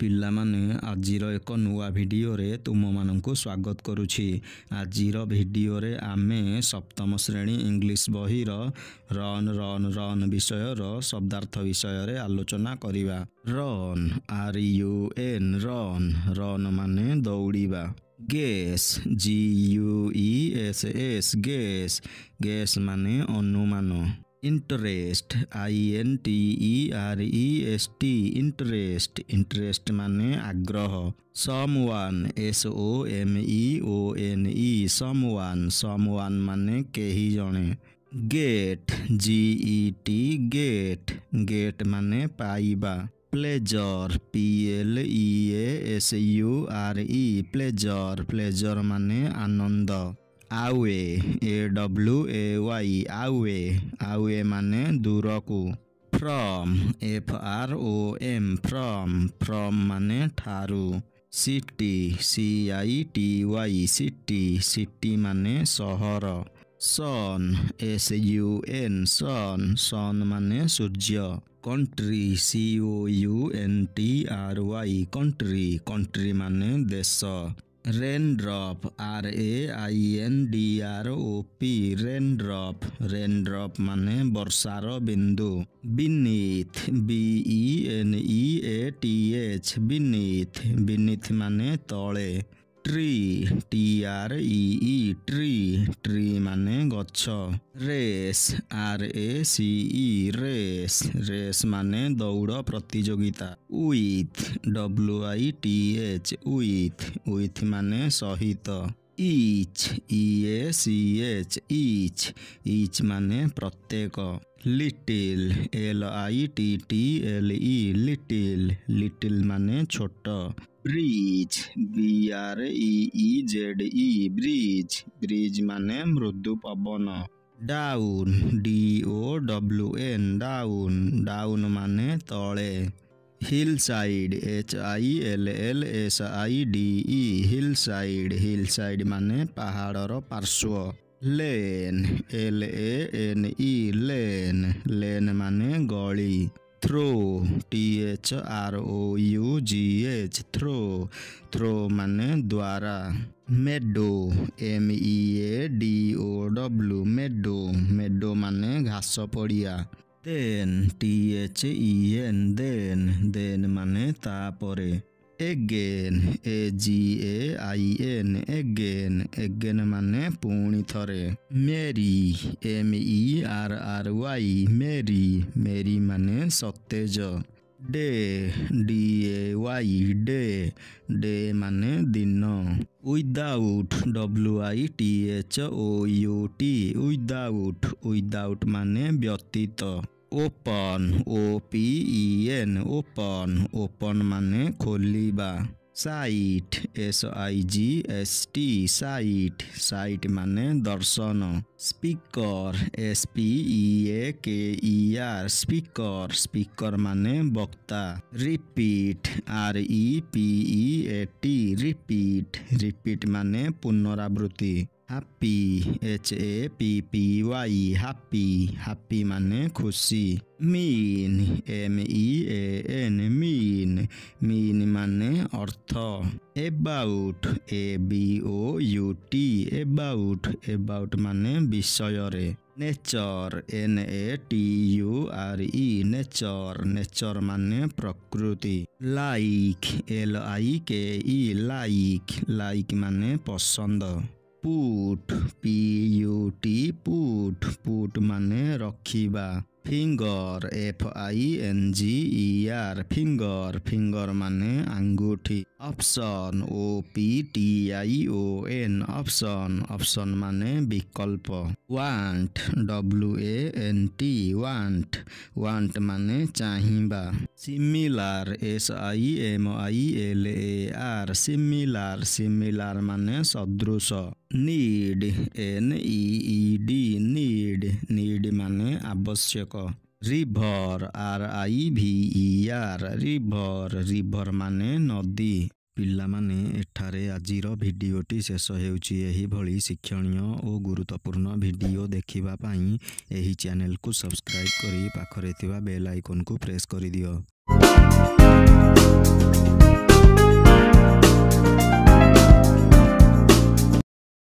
ପିଲାମାନେ ଆଜିର ଏକ ନୂଆ ଭିଡ଼ିଓରେ ତୁମମାନଙ୍କୁ ସ୍ୱାଗତ କରୁଛି। ଆଜିର ଭିଡ଼ିଓରେ ଆମେ ସପ୍ତମ ଶ୍ରେଣୀ ଇଂଲିଶ ବହିର ରନ୍ ରନ୍ ରନ୍ ବିଷୟର ଶବ୍ଦାର୍ଥ ବିଷୟରେ ଆଲୋଚନା କରିବା। ରନ୍ RUN ରନ୍ ରନ୍ ମାନେ ଦୌଡ଼ିବା। ଗେସ୍ GUESS ଗେସ୍ ଗେସ୍ ମାନେ ଅନୁମାନ। ଇଣ୍ଟରେଷ୍ଟ INTEREST ଇଣ୍ଟରେଷ୍ଟ ଇଣ୍ଟରେଷ୍ଟ ମାନେ ଆଗ୍ରହ। ସମୱାନ୍ SOMEONE ସମୱାନ୍ ମାନେ କେହି ଜଣେ। ଗେଟ୍ GET ଗେଟ୍ ମାନେ ପାଇବା। ପ୍ଲେଜର PLEASURE ପ୍ଲେଜର ମାନେ ଆନନ୍ଦ। ଆୱେ AWAY ମାନେ ଦୂରକୁ। ଫ୍ରମ୍ FROM ମାନେ ଠାରୁ। ସିଟି ସିଟି ମାନେ ସହର। ସନ୍ SUN ମାନେ ସୂର୍ଯ୍ୟ। କଣ୍ଟ୍ରି COUNTRY କଣ୍ଟ୍ରି ମାନେ ଦେଶ। ରେନ୍ଡ୍ରପ୍ RAINDROP ମାନେ ବର୍ଷାର ବିନ୍ଦୁ। ବିନିଥ୍ BENEATH ମାନେ ତଳେ। ଟ୍ରି TREE ମାନେ ଗଛ। ରେସ୍ RACE ମାନେ ଦୌଡ଼ ପ୍ରତିଯୋଗିତା। WITH ମାନେ ସହିତ। ଇଚ୍ ମାନେ ପ୍ରତ୍ୟେକ। ଲିଟିଲ୍ ଲିଟିଲ୍ ମାନେ ଛୋଟ। ବ୍ରିଜ୍ ବ୍ରିଜ୍ ମାନେ ମୃଦୁ ପବନ। ଡାଉନ୍ ଡାଉନ୍ ମାନେ ତଳେ। ହିଲସାଇଡ୍ ହିଲସାଇଡ୍ ମାନେ ପାହାଡ଼ର ପାର୍ଶ୍ୱ। ଲେନ୍ ଲେନ୍ ମାନେ ଗଳି। ଥ୍ରୋ ଥ୍ରୋ ମାନେ ଦ୍ୱାରା। ମେଡୋ MEADOW ମାନେ ଘାସ ପଡ଼ିଆ। ଦେନ୍ ମାନେ ତାପରେ। ଏଗେନ୍ ଏଗେନ୍ ମାନେ ପୁଣି ଥରେ। ମେରି ମେରି ମାନେ ସତେଜ। ଡେ ଡେ ମାନେ ଦିନ। ୱିଦାଉଟ୍ ୱିଦାଉଟ୍ ମାନେ ବ୍ୟତୀତ। ଓପନ୍ ଓପନ୍ ମାନେ ଖୋଲିବା। ସାଇଟ୍ ସାଇଟ୍ ମାନେ ଦର୍ଶନ। ସ୍ପିକର ସ୍ପିକର ମାନେ ବକ୍ତା। ରିପିଟ୍ ରିପିଟ୍ ମାନେ ପୁନରାବୃତ୍ତି। ହାପି ହାପି ମାନେ ଖୁସି। ମିନ୍ MEAN ମାନେ ଅର୍ଥ। ଏବାଉଟ୍ ମାନେ ବିଷୟରେ। ନେଚର ନେଚର ମାନେ ପ୍ରକୃତି। ଲାଇକ୍ ଲାଇକ୍ ମାନେ ପସନ୍ଦ। ପୁଟ୍ ପୁଟ୍ ମାନେ ରଖିବା। ଫିଙ୍ଗର ଫିଙ୍ଗର ମାନେ ଆଙ୍ଗୁଠି। ଅପସନ୍ ଅପସନ୍ ମାନେ ବିକଳ୍ପ। ୱାଣ୍ଟ ୱାଣ୍ଟ ମାନେ ଚାହିଁବା। ସିମିଲାର ସିମିଲାର ମାନେ ସଦୃଶ। ନିଡ୍ NEED ମାନେ ଆବଶ୍ୟକ। ରିଭର ରିଭର ମାନେ ନଦୀ। ପିଲାମାନେ ଏଠାରେ ଆଜିର ଭିଡ଼ିଓଟି ଶେଷ ହେଉଛି। ଏହିଭଳି ଶିକ୍ଷଣୀୟ ଓ ଗୁରୁତ୍ୱପୂର୍ଣ୍ଣ ଭିଡ଼ିଓ ଦେଖିବା ପାଇଁ ଏହି ଚ୍ୟାନେଲକୁ ସବସ୍କ୍ରାଇବ୍ କରି ପାଖରେ ଥିବା ବେଲ୍ ଆଇକନକୁ ପ୍ରେସ୍ କରିଦିଅ।